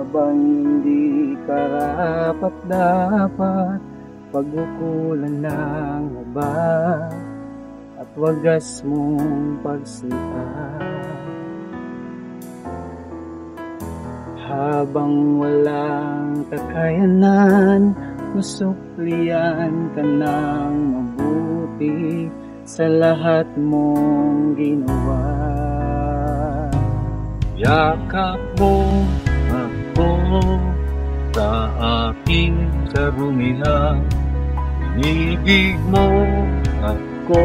habang hindi karapat-dapat, pagkukulan ng haba at wagas mong pagsipan. Habang walang kakayanan, masuklian ka ng mabuti sa lahat mong ginawa. Yakap mo ako sa aking karumihan, inibig mo ako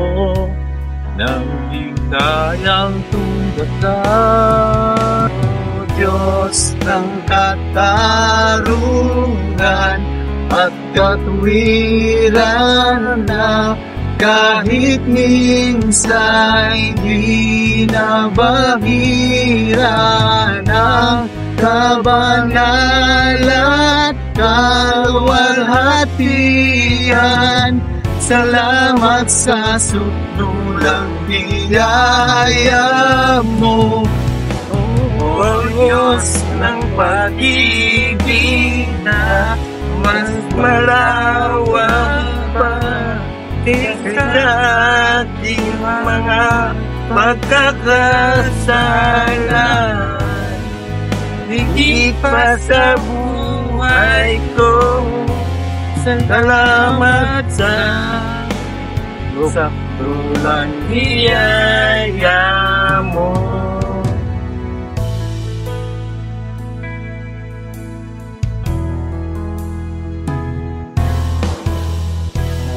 nang di kayang tunggasan. O Diyos ng katarungan at katwiran na kahit minsan di nabahira ng kabanal at kaluwalhatian. Salamat sa sukdulang biyaya mo, O Diyos ng pag-ibig na mas malawak pa sa ating mga pagkakasalan. Higit pa sa buhay ko, salamat sa sakdulang biyaya mo.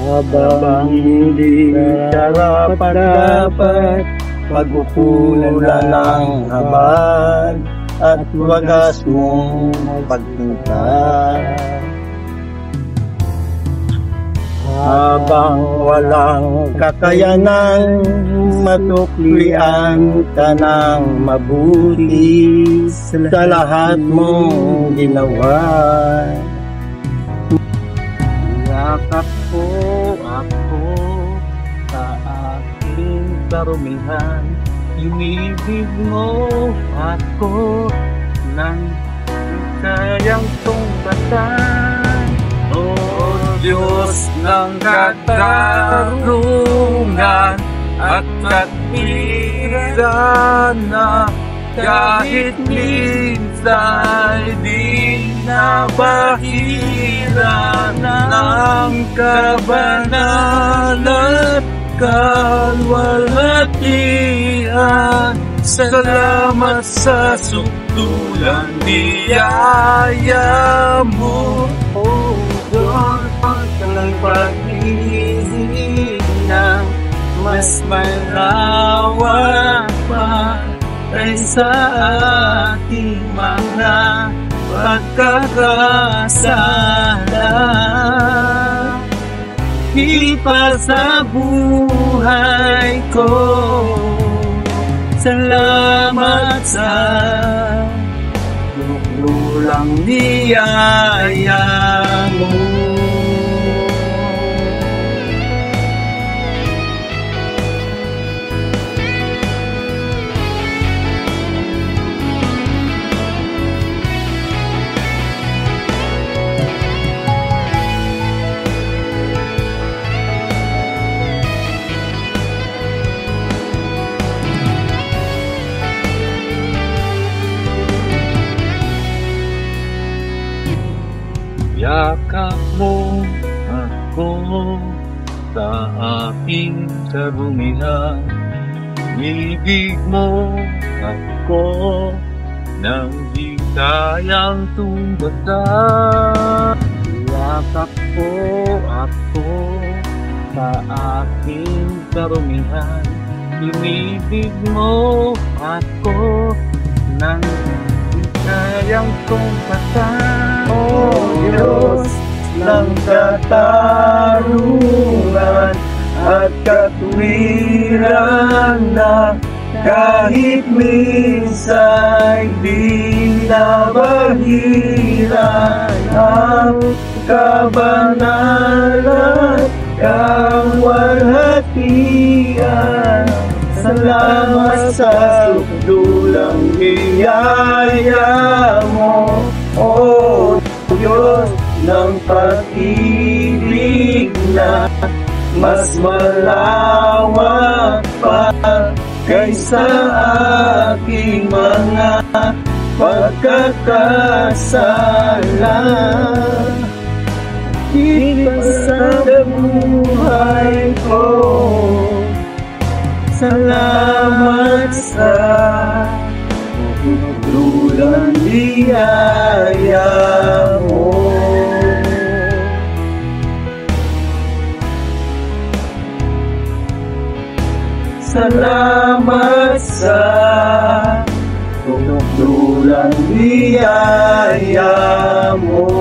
Habang hindi karapat-dapat, pagkukulan ng habag at wagas mong pagtingkad. Habang walang kakayanan, matuklian ka ng mabuti sa lahat mong ginawa. Yakap po ako sa aking karumihan, inibig mo ako nang kayang tunggasan. O Diyos ng katarungan at katwiran na kahit minsan di nabahira ng kabanal at kaluwalhatian. Salamat sa sukdulang biyaya mo, O Diyos ng pag-ibig na mas malawak pa sa ating mga pagkakasalan. Higit pa sa buhay ko, salamat sa sukdulang biyaya mo. Yakap mo ako sa aking karumihan, inibig mo ako nang di kayang tunggasan. Yakap po ako sa aking karumihan, inibig mo ako nang di kayang tunggasan. O Diyos ng katarungan at katwiran na kahit minsan di nabahira ang kabanal at kaluwalhatian. Salamat sa sukdulang biyaya mo, O Diyos ng pag-ibig na mas malawak pa kaysa aking mga pagkakasala. Higit sa buhay ko, salamat sa dulang biyaya mo. Salamat sa dulang biyaya mo.